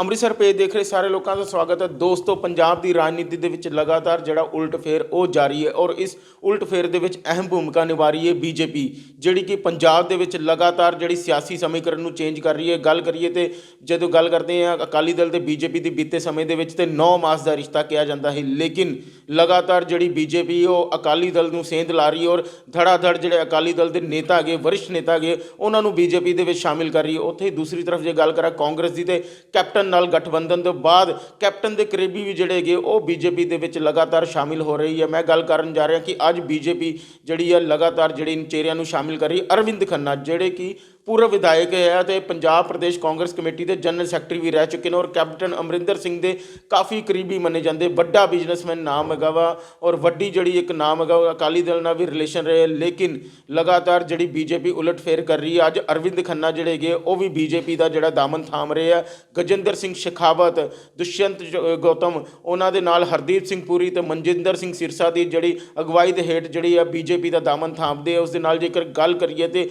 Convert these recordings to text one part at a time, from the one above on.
Amritsar page ਦੇਖ ਰਹੇ ਸਾਰੇ ਲੋਕਾਂ ਦਾ ਸਵਾਗਤ ਹੈ। ਦੋਸਤੋ, ਪੰਜਾਬ ਦੀ ਰਾਜਨੀਤੀ ਦੇ ਵਿੱਚ ਲਗਾਤਾਰ ਜਿਹੜਾ ਉਲਟ ਫੇਰ ਉਹ ਜਾਰੀ ਹੈ ਔਰ ਇਸ ਉਲਟ ਫੇਰ ਦੇ ਵਿੱਚ ਅਹਿਮ ਭੂਮਿਕਾ ਨਿਭਾ ਰਹੀ ਹੈ ਬੀਜੇਪੀ, ਜਿਹੜੀ ਕਿ ਪੰਜਾਬ ਦੇ ਵਿੱਚ ਲਗਾਤਾਰ ਜਿਹੜੀ ਸਿਆਸੀ ਸਮੀਕਰਨ ਨੂੰ ਚੇਂਜ ਕਰ ਰਹੀ ਹੈ। ਗੱਲ ਕਰੀਏ ਤੇ ਜਦੋਂ ਗੱਲ ਕਰਦੇ ਹਾਂ ਅਕਾਲੀ ਦਲ ਤੇ ਬੀਜੇਪੀ ਦੀ ਬੀਤੇ ਸਮੇਂ ਦੇ ਵਿੱਚ ਤੇ 9 ਮਾਸ ਦਾ ਰਿਸ਼ਤਾ ਕਿਹਾ ਜਾਂਦਾ ਹੈ, ਲੇਕਿਨ ਲਗਾਤਾਰ ਜਿਹੜੀ ਬੀਜੇਪੀ ਉਹ ਅਕਾਲੀ ਦਲ ਨੂੰ ਸੇਂਧ ਲਾ ਰਹੀ ਹੈ ਔਰ ਧੜਾ ਧੜ ਜਿਹੜੇ ਅਕਾਲੀ ਦਲ ਦੇ ਨੇਤਾ ਹੈਗੇ, ਵਰਿਸ਼ਠ ਨੇਤਾ ਹੈਗੇ, ਉਹਨਾਂ ਨੂੰ ਬੀਜੇਪੀ ਦੇ ਵਿੱਚ ਸ਼ਾਮਿਲ ਕਰ ਰਹੀ ਹੈ। ਉੱਥੇ ਹੀ ਦੂਸਰੀ ਤਰਫ ਜੇ ਗੱਲ ਕਰਾਂ ਕਾਂਗਰਸ ਦੀ, ਤੇ ਕੈਪਟਨ ਨਾਲ ਗਠਬੰਧਨ ਤੋਂ ਬਾਅਦ ਕੈਪਟਨ ਦੇ ਕਰੀਬੀ ਵੀ ਜਿਹੜੇ ਹੈਗੇ ਉਹ ਬੀਜੇਪੀ ਦੇ ਵਿੱਚ ਲਗਾਤਾਰ ਸ਼ਾਮਿਲ ਹੋ ਰਹੀ ਹੈ। ਮੈਂ ਗੱਲ ਕਰਨ ਜਾ ਰਿਹਾ ਕਿ ਅੱਜ ਬੀਜੇਪੀ ਜਿਹੜੀ ਹੈ ਲਗਾਤਾਰ ਜਿਹੜੇ ਇਨ ਚਿਹਰਿਆਂ ਨੂੰ ਸ਼ਾਮਿਲ ਕਰ ਰਹੀ। ਅਰਵਿੰਦ ਖੰਨਾ ਜਿਹੜੇ ਕਿ पूर्व विधायक है तो पंजाब प्रदेश कांग्रेस कमेटी के जनरल सैकटरी भी रह चुके हैं और कैप्टन अमरिंदर सिंह के काफ़ी करीबी मने जाते, वड्डा बिजनेसमैन नाम है वा और वड्डी जी एक नाम है अकाली दल नाल भी रिलेशन रहे, लेकिन लगातार जी बीजेपी उलट फेर कर रही है। अज अरविंद खन्ना जोड़े गए वो भी बीजेपी का जोड़ा दामन थाम रहे हैं। गजेंद्र सिंह शेखावत, दुष्यंत गौतम, उन्होंने नाल हरदीप सिंह पुरी तो मनजिंदर सिंह सिरसा की जी अगवाई के हेठ जी बीजेपी का दामन थामते हैं। उस दे नाल जेकर गल करिए तो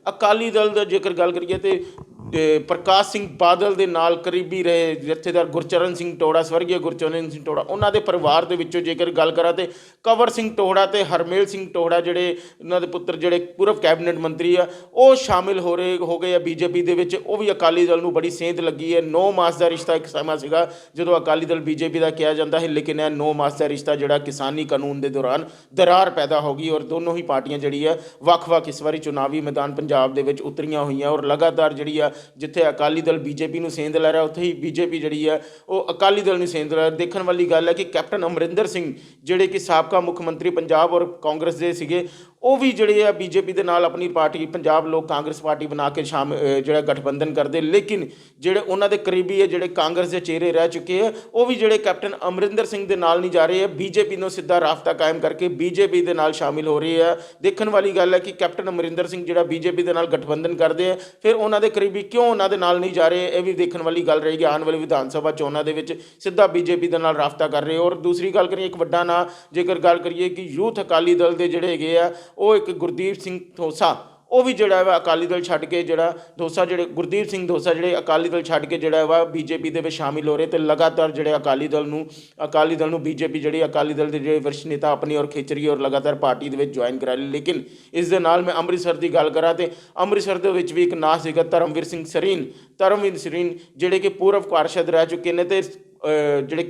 अकाली दल का जेकर गल करिए तो प्रकाश सिंह बादल के नाल करीबी रहे जत्थेदार गुरचरण सिंह टोड़ा, स्वर्गीय गुरचरण सिंह टोड़ा, उन्होंने परिवार के विचों जेकर गल करा तो कंवर सिंह टोड़ा तो हरमेल सिंह टोड़ा जोड़े उन्होंने पुत्र जोड़े पूर्व कैबिनेट मंत्री आ वो शामिल हो गए हैं बीजेपी के विच। वो भी अकाली दल नूं बड़ी सेंध लगी है। 9 मास का रिश्ता एक समा सीगा जो अकाली दल बीजेपी का किया जाता है, लेकिन यह 9 मास का रिश्ता जोड़ा किसानी कानून के दौरान दरार पैदा हो गई और दोनों ही पार्टियां जी है वक्-वक् इस बारी चुनावी मैदान पंजाब के उतरियां हुई और लगातार जी जिथे अकाली दल बीजेपी नूं सेंध लै रहा उत्थे ही बीजेपी जी है वो अकाली दल नूं सेंध लै। देखने वाली गल है कि कैप्टन अमरिंदर सिंह जोड़े कि साबका मुख मंत्री पंजाब और कांग्रेस के सीगे वो भी जोड़े है बीजेपी के नाल अपनी पार्टी पंजाब लोक कांग्रेस पार्टी बना के जो गठबंधन करते, लेकिन जोड़े उन्होंने करीबी है जोड़े कांग्रेस के चेहरे रह चुके हैं वो भी जोड़े कैप्टन अमरिंदर सिंह के नाल नहीं जा रहे हैं, बीजेपी नूं सीधा राबता कायम करके बीजेपी के नाल शामिल हो रही है। देखने वाली गल है कि कैप्टन अमरिंदर सिंह जोड़ा बीजेपी के नाल गठबंधन करते हैं, फिर उन्होंने करीबी क्यों उन्होंने नाल नहीं जा रहे, ये भी देखने वाली गल रहेगी। आने वाली विधान सभा चोणों के सीधा बीजेपी के नाल राबता कर रहे। और दूसरी गल करिए एक वड्डा ना जेकर गल करिए कि यूथ अकाली दल के जोड़े है वो एक गुरदीप सिंह धोसा, वो भी जोड़ा है अकाली दल छड्ड के जोड़ा धोसा जोड़े गुरदीप सिंह धोसा जोड़े अकाली दल छड्ड के जोड़ा है बीजेपी के शामिल हो रहे। तो लगातार जोड़े अकाली दल नूं बीजेपी जी अकाली दल के जो वरिष्ठ नेता अपनी और खिंच रही है और लगातार पार्टी के ज्वाइन करा रही। लेकिन इस दे नाल मैं अमृतसर की गल करा तो अमृतसर के भी एक नाम सीगा धर्मवीर सिंह सरीन जोड़े कि पूर्व पार्षद रह चुके हैं तो जोड़े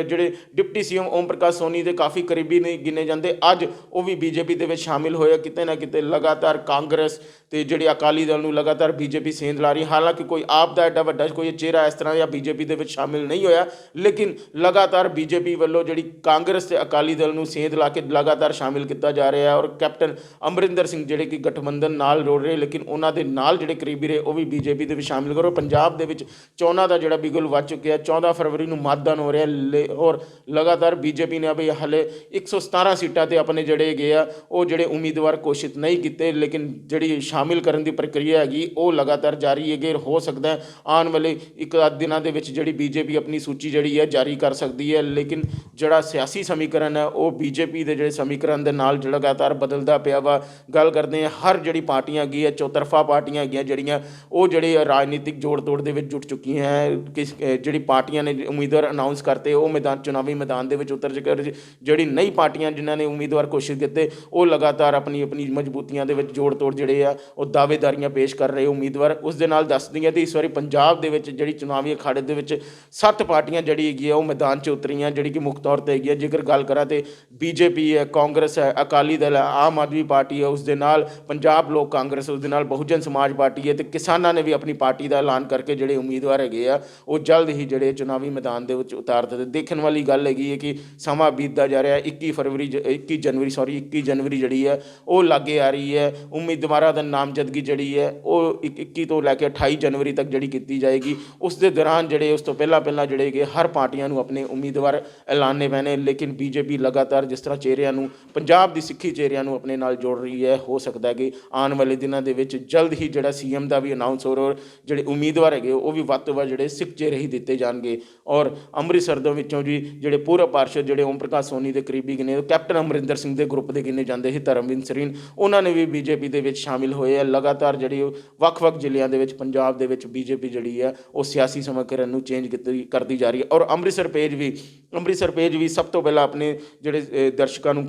जोड़े डिप्टी सीएम ओम प्रकाश सोनी के काफ़ी करीबी नहीं गिने जाते, अज वो भी बीजेपी के शामिल होए। किते ना किते लगातार कांग्रेस तो जी अकाली दल लगातार बीजेपी सेंध ला रही। हालांकि कोई आप दा एडा वड्डा कोई चेहरा इस तरह या बीजेपी के शामिल नहीं होया, लेकिन लगातार बीजेपी वालों जी कांग्रेस ते अकाली दल सेंध ला के लगातार शामिल किया जा रहा है। और कैप्टन अमरिंदर सिंह जोड़े कि गठबंधन नाल जोड़ रहे, लेकिन उन्होंने नाल जोड़े करीबी रहे वो भी बीजेपी के शामिल करो। पंजाब के चोणों का जोड़ा बिगुल वज चुके 14 फरवरी को मतदान हो रहा और लगातार बीजेपी ने अभी हाले 117 सीटां ते अपने जड़े गए वो जोड़े उम्मीदवार घोषित नहीं किए, लेकिन जी शामिल करने की प्रक्रिया हैगी वो लगातार जारी है। हो सकता है आने वाले एक दिनों के जी बीजेपी अपनी सूची जी है जारी कर सकती है, लेकिन जोड़ा सियासी समीकरण है वो बीजेपी के जोड़े समीकरण के नाल लगातार बदलता पिया वा। गल करते हैं हर जी पार्टियां हैगी चौतरफा पार्टियां हैगियां जड़ियां वो जोड़े राजनीतिक जोड़ तोड़ के जुट चुकी हैं। किस जी पार्टियां ने उम्मीदवार अनाउंस करते वो मैदान चुनावी मैदान के उतर चुके, जी नई पार्टियां जिन्होंने उम्मीदवार घोषित किए वो लगातार अपनी अपनी मजबूतियों के जोड़ तोड़ जोड़े आ वो दावेदारियां पेश कर रहे उम्मीदवार। उस दे नाल दस दी तो इस बार पंजाब के जी चुनावी अखाड़े के 7 पार्टियां जी है वो मैदान च उतरियां जी कि मुख्य तौर पर है। जेकर गल करा तो बीजेपी है, कांग्रेस है, अकाली दल है, आम आदमी पार्टी है, उस दे नाल पंजाब लोक कांग्रेस, उस दे नाल बहुजन समाज पार्टी है, तो किसानों ने भी अपनी पार्टी का ऐलान करके जोड़े उम्मीदवार है वो जल्द ही जोड़े चुनावी मैदान के उतार दिते। देखने वाली गल है कि समा बीतता जा रहा है। 21 जनवरी जी है वो लागे आ रही है। उम्मीदवारों का नामजदगी जी है वो 21 तो लैके 28 जनवरी तक जी की जाएगी। उस दे दौरान जोड़े उस तो पहला जोड़े गए हर पार्टियां अपने उम्मीदवार ऐलाने पैने, लेकिन बीजेपी लगातार जिस तरह चेहरियां पंजाब की सिक्खी चेहरियां अपने नाल जोड़ रही है। हो सकता है कि आने वाले दिनों के जल्द ही जोड़ा सीएम का भी अनाउंस हो और जोड़े उम्मीदवार है वो भी वध तो वध जोड़े सिख चेहरे ही दिते जाएंगे। और ਔਰ ਅੰਮ੍ਰਿਤਸਰ ਦੇ ਵਿੱਚੋਂ ਜੀ ਜਿਹੜੇ ਪੂਰਬ ਪਾਰਸ਼ਦ ਜਿਹੜੇ ਓਮ ਪ੍ਰਕਾਸ਼ ਸੋਨੀ ਦੇ ਕਰੀਬੀ ਗਿਣੇ ਕੈਪਟਨ ਅਮਰਿੰਦਰ ਸਿੰਘ ਦੇ ਗਰੁੱਪ ਦੇ ਗਿਣੇ ਜਾਂਦੇ ਸੀ ਧਰਮਵੀਰ ਸਰੀਨ, ਉਹਨਾਂ ਨੇ ਵੀ ਬੀਜੇਪੀ ਦੇ ਵਿੱਚ ਸ਼ਾਮਿਲ ਹੋਏ ਆ। ਲਗਾਤਾਰ ਜਿਹੜੀ ਵੱਖ-ਵੱਖ ਜ਼ਿਲ੍ਹਿਆਂ ਦੇ ਵਿੱਚ ਪੰਜਾਬ ਦੇ ਵਿੱਚ ਬੀਜੇਪੀ ਜਿਹੜੀ ਹੈ ਉਹ ਸਿਆਸੀ ਸਮੀਕਰਨ ਨੂੰ ਚੇਂਜ ਕਰਦੀ ਜਾ ਰਹੀ ਹੈ। ਔਰ ਅੰਮ੍ਰਿਤਸਰ ਪੇਜ ਵੀ ਸਭ ਤੋਂ ਪਹਿਲਾਂ ਆਪਣੇ ਜਿਹੜੇ ਦਰਸ਼ਕਾਂ ਨੂੰ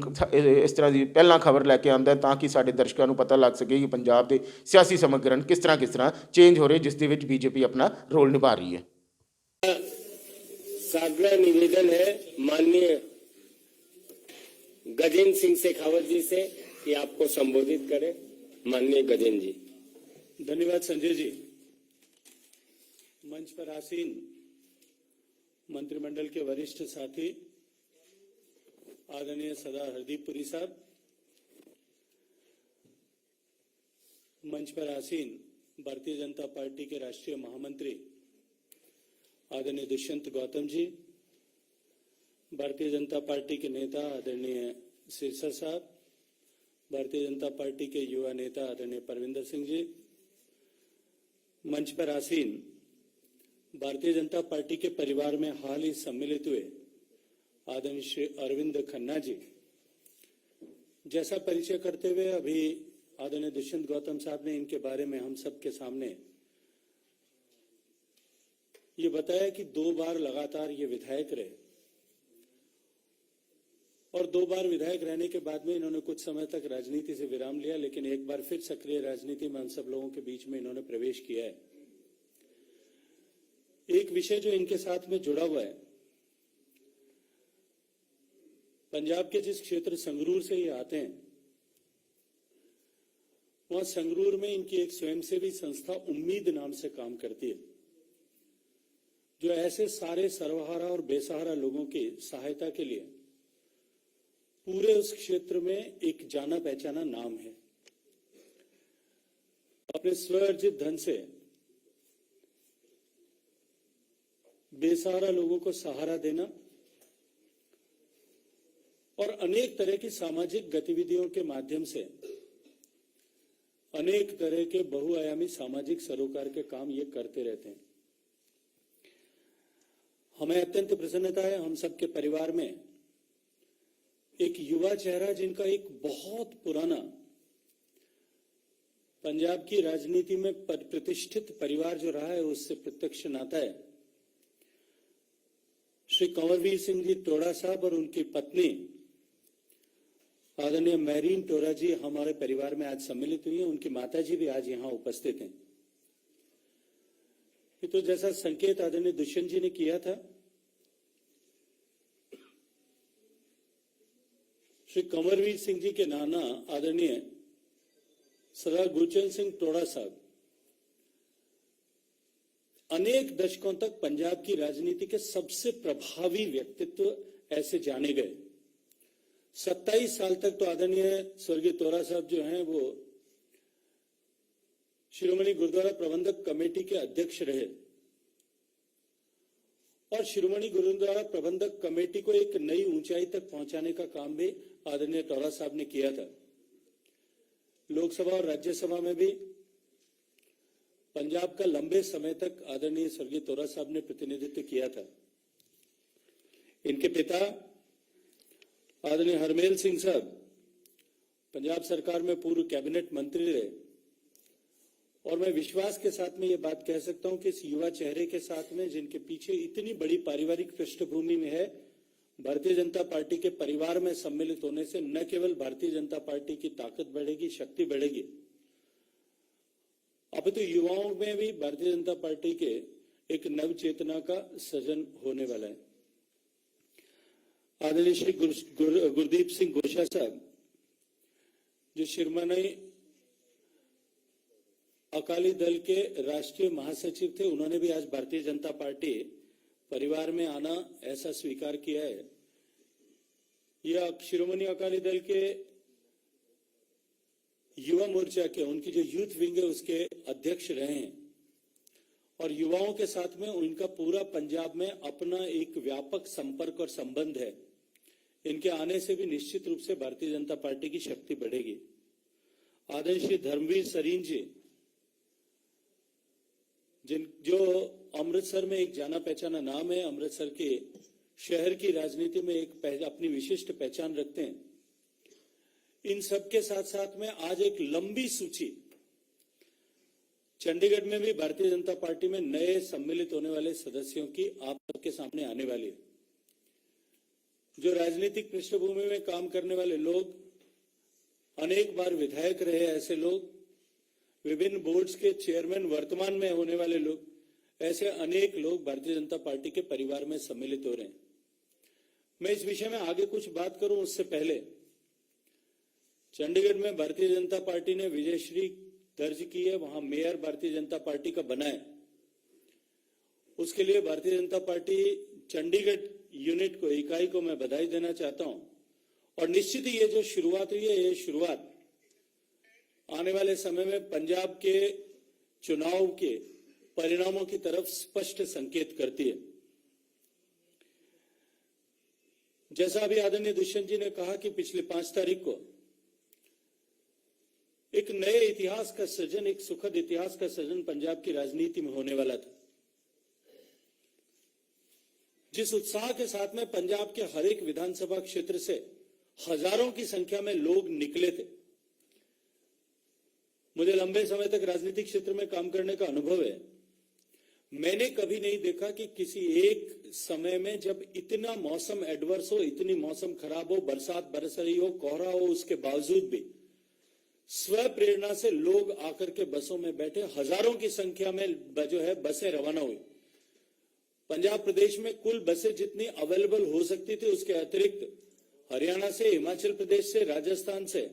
ਇਸ ਤਰ੍ਹਾਂ ਦੀ ਪਹਿਲਾਂ ਖਬਰ ਲੈ ਕੇ ਆਉਂਦਾ ਤਾਂ ਕਿ ਸਾਡੇ ਦਰਸ਼ਕਾਂ ਨੂੰ ਪਤਾ ਲੱਗ ਸਕੇ ਕਿ ਪੰਜਾਬ ਦੇ ਸਿਆਸੀ ਸਮੀਕਰਨ ਕਿਸ ਤਰ੍ਹਾਂ ਚੇਂਜ ਹੋ ਰਹੇ, ਜਿਸ ਦੇ ਵਿੱਚ ਬੀਜੇਪੀ ਆਪਣਾ ਰੋਲ ਨਿਭਾ ਰਹੀ है। सागरा निवेदन है माननीय गजेंद्र सिंह शेखावत जी से कि आपको संबोधित करें। माननीय गजेंद्र जी। धन्यवाद संजय जी। मंच पर आसीन मंत्रिमंडल के वरिष्ठ साथी आदरणीय सरदार हरदीप पुरी साहब, मंच पर आसीन भारतीय जनता पार्टी के राष्ट्रीय महामंत्री आदरणीय दुष्यंत गौतम जी, भारतीय जनता पार्टी के नेता आदरणीय सिरसा साहब, भारतीय जनता पार्टी के युवा नेता आदरणीय परविंदर सिंह जी, मंच पर आसीन भारतीय जनता पार्टी के परिवार में हाल ही सम्मिलित हुए आदरणीय श्री अरविंद खन्ना जी। जैसा परिचय करते हुए अभी आदरणीय दुष्यंत गौतम साहब ने इनके बारे में हम सबके सामने ये बताया कि 2 बार लगातार ये विधायक रहे और 2 बार विधायक रहने के बाद में इन्होंने कुछ समय तक राजनीति से विराम लिया, लेकिन एक बार फिर सक्रिय राजनीति में हम सब लोगों के बीच में इन्होंने प्रवेश किया है। एक विषय जो इनके साथ में जुड़ा हुआ है, पंजाब के जिस क्षेत्र संगरूर से ये आते हैं, वहां संगरूर में इनकी एक स्वयंसेवी संस्था उम्मीद नाम से काम करती है, जो ऐसे सारे सर्वहारा और बेसहारा लोगों की सहायता के लिए पूरे उस क्षेत्र में एक जाना पहचाना नाम है। अपने स्वअर्जित धन से बेसहारा लोगों को सहारा देना और अनेक तरह की सामाजिक गतिविधियों के माध्यम से अनेक तरह के बहुआयामी सामाजिक सरोकार के काम ये करते रहते हैं। हमें अत्यंत प्रसन्नता है हम सबके परिवार में एक युवा चेहरा जिनका एक बहुत पुराना पंजाब की राजनीति में प्रतिष्ठित परिवार जो रहा है उससे प्रत्यक्ष नाता है। श्री कंवरवीर सिंह जी टोड़ा साहब और उनकी पत्नी आदरणीय मैरीन टोरा जी हमारे परिवार में आज सम्मिलित हुई हैं। उनकी माता जी भी आज यहां उपस्थित हैं। तो जैसा संकेत आदरणीय दुष्यंत जी ने किया था, श्री कंवरवीर सिंह जी के नाना आदरणीय सरदार गुरचरण सिंह टोड़ा साहब अनेक दशकों तक पंजाब की राजनीति के सबसे प्रभावी व्यक्तित्व ऐसे जाने गए। 27 साल तक तो आदरणीय स्वर्गीय टोरा साहब जो हैं वो शिरोमणि गुरुद्वारा प्रबंधक कमेटी के अध्यक्ष रहे और शिरोमणि गुरुद्वारा प्रबंधक कमेटी को एक नई ऊंचाई तक पहुंचाने का काम भी आदरणीय टोरा साहब ने किया था। लोकसभा और राज्यसभा में भी पंजाब का लंबे समय तक आदरणीय स्वर्गीय टोरा साहब ने प्रतिनिधित्व किया था। इनके पिता आदरणीय हरमेल सिंह साहब पंजाब सरकार में पूर्व कैबिनेट मंत्री रहे और मैं विश्वास के साथ में ये बात कह सकता हूं कि इस युवा चेहरे के साथ में जिनके पीछे इतनी बड़ी पारिवारिक पृष्ठभूमि में है, भारतीय जनता पार्टी के परिवार में सम्मिलित होने से न केवल भारतीय जनता पार्टी की ताकत बढ़ेगी, शक्ति बढ़ेगी, अब तो युवाओं में भी भारतीय जनता पार्टी के एक नव चेतना का सृजन होने वाला है। आदरणीय श्री गुरदीप सिंह घोषा साहब जो शिरोमणि अकाली दल के राष्ट्रीय महासचिव थे, उन्होंने भी आज भारतीय जनता पार्टी परिवार में आना ऐसा स्वीकार किया है। यह शिरोमणि अकाली दल के युवा मोर्चा के उनकी जो यूथ विंग है उसके अध्यक्ष रहे हैं और युवाओं के साथ में उनका पूरा पंजाब में अपना एक व्यापक संपर्क और संबंध है। इनके आने से भी निश्चित रूप से भारतीय जनता पार्टी की शक्ति बढ़ेगी। आदरणीय श्री धर्मवीर सरीन जी जो अमृतसर में एक जाना पहचाना नाम है, अमृतसर के शहर की राजनीति में अपनी विशिष्ट पहचान रखते हैं। इन सब के साथ साथ में आज एक लंबी सूची चंडीगढ़ में भी भारतीय जनता पार्टी में नए सम्मिलित होने वाले सदस्यों की आप सबके सामने आने वाली है। जो राजनीतिक पृष्ठभूमि में काम करने वाले लोग, अनेक बार विधायक रहे ऐसे लोग, विभिन्न बोर्ड्स के चेयरमैन वर्तमान में होने वाले लोग, ऐसे अनेक लोग भारतीय जनता पार्टी के परिवार में सम्मिलित हो रहे हैं। मैं इस विषय में आगे कुछ बात करूं उससे पहले चंडीगढ़ में भारतीय जनता पार्टी ने विजयश्री दर्ज की है, वहां मेयर भारतीय जनता पार्टी का बना है। उसके लिए भारतीय जनता पार्टी चंडीगढ़ यूनिट को, इकाई को मैं बधाई देना चाहता हूं। और निश्चित ही ये जो शुरुआत हुई है, ये शुरुआत आने वाले समय में पंजाब के चुनाव के परिणामों की तरफ स्पष्ट संकेत करती है। जैसा अभी आदरणीय दुष्यंत जी ने कहा कि पिछले 5 तारीख को एक नए इतिहास का सृजन, एक सुखद इतिहास का सृजन पंजाब की राजनीति में होने वाला था। जिस उत्साह के साथ में पंजाब के हर एक विधानसभा क्षेत्र से हजारों की संख्या में लोग निकले थे। मुझे लंबे समय तक राजनीतिक क्षेत्र में काम करने का अनुभव है। मैंने कभी नहीं देखा कि किसी एक समय में जब इतना मौसम एडवर्स हो, इतनी मौसम खराब हो, बरसात बरस रही हो, कोहरा हो, उसके बावजूद भी स्व प्रेरणा से लोग आकर के बसों में बैठे, हजारों की संख्या में जो है बसें रवाना हुई। पंजाब प्रदेश में कुल बसें जितनी अवेलेबल हो सकती थी, उसके अतिरिक्त हरियाणा से, हिमाचल प्रदेश से, राजस्थान से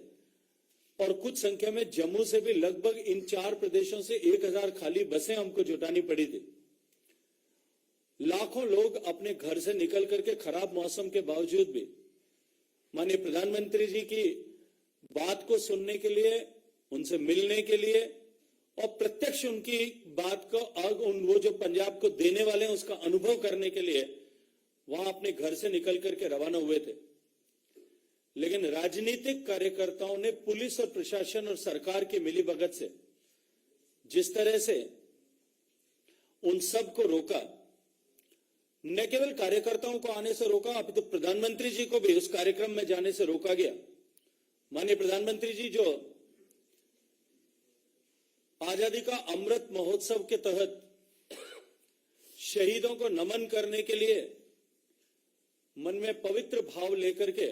और कुछ संख्या में जम्मू से भी लगभग इन 4 प्रदेशों से 1000 खाली बसें हमको जुटानी पड़ी थी। लाखों लोग अपने घर से निकल करके खराब मौसम के बावजूद भी माननीय प्रधानमंत्री जी की बात को सुनने के लिए, उनसे मिलने के लिए और प्रत्यक्ष उनकी बात को, वो जो पंजाब को देने वाले हैं उसका अनुभव करने के लिए वहां अपने घर से निकल करके रवाना हुए थे। लेकिन राजनीतिक कार्यकर्ताओं ने पुलिस और प्रशासन और सरकार की मिलीभगत से जिस तरह से उन सब को रोका, न केवल कार्यकर्ताओं को आने से रोका, अब तो प्रधानमंत्री जी को भी उस कार्यक्रम में जाने से रोका गया। माननीय प्रधानमंत्री जी जो आजादी का अमृत महोत्सव के तहत शहीदों को नमन करने के लिए मन में पवित्र भाव लेकर के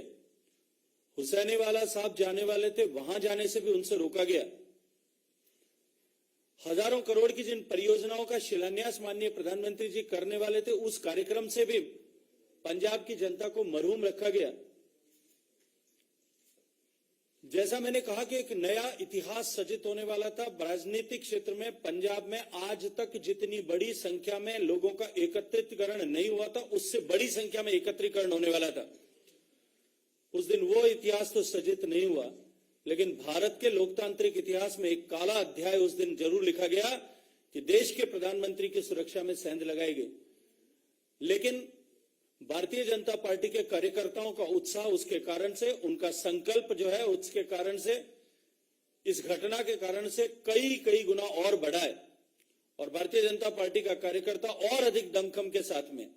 हुसैनीवाला साहब जाने वाले थे, वहां जाने से भी उनसे रोका गया। हजारों करोड़ की जिन परियोजनाओं का शिलान्यास माननीय प्रधानमंत्री जी करने वाले थे, उस कार्यक्रम से भी पंजाब की जनता को महरूम रखा गया। जैसा मैंने कहा कि एक नया इतिहास सृजित होने वाला था राजनीतिक क्षेत्र में। पंजाब में आज तक जितनी बड़ी संख्या में लोगों का एकत्रीकरण नहीं हुआ था, उससे बड़ी संख्या में एकत्रीकरण होने वाला था। उस दिन वो इतिहास तो सृजित नहीं हुआ, लेकिन भारत के लोकतांत्रिक इतिहास में एक काला अध्याय उस दिन जरूर लिखा गया कि देश के प्रधानमंत्री की सुरक्षा में सेंध लगाई गई। लेकिन भारतीय जनता पार्टी के कार्यकर्ताओं का उत्साह, उसके कारण से, उनका संकल्प जो है, उसके कारण से, इस घटना के कारण से कई गुना और बढ़ा है और भारतीय जनता पार्टी का कार्यकर्ता और अधिक दमखम के साथ में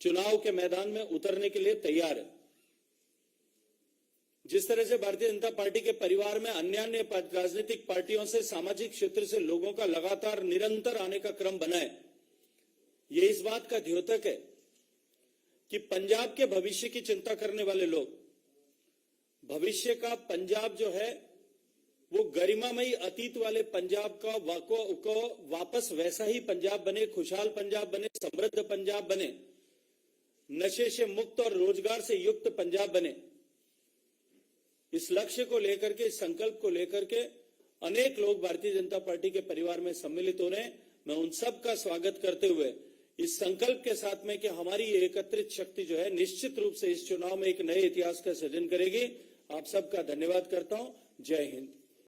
चुनाव के मैदान में उतरने के लिए तैयार है। जिस तरह से भारतीय जनता पार्टी के परिवार में अन्य राजनीतिक पार्टियों से, सामाजिक क्षेत्र से लोगों का लगातार निरंतर आने का क्रम बना है, ये इस बात का द्योतक है कि पंजाब के भविष्य की चिंता करने वाले लोग, भविष्य का पंजाब जो है वो गरिमामयी अतीत वाले पंजाब को वापस वैसा ही पंजाब बने, खुशहाल पंजाब बने, समृद्ध पंजाब बने, नशे से मुक्त और रोजगार से युक्त पंजाब बने। इस लक्ष्य को लेकर के, इस संकल्प को लेकर के अनेक लोग भारतीय जनता पार्टी के परिवार में सम्मिलित हो रहे हैं। मैं उन सब का स्वागत करते हुए इस संकल्प के साथ में कि हमारी ये एकत्रित शक्ति जो है निश्चित रूप से इस चुनाव में एक नए इतिहास का सृजन करेगी, आप सबका धन्यवाद करता हूं। जय हिंद।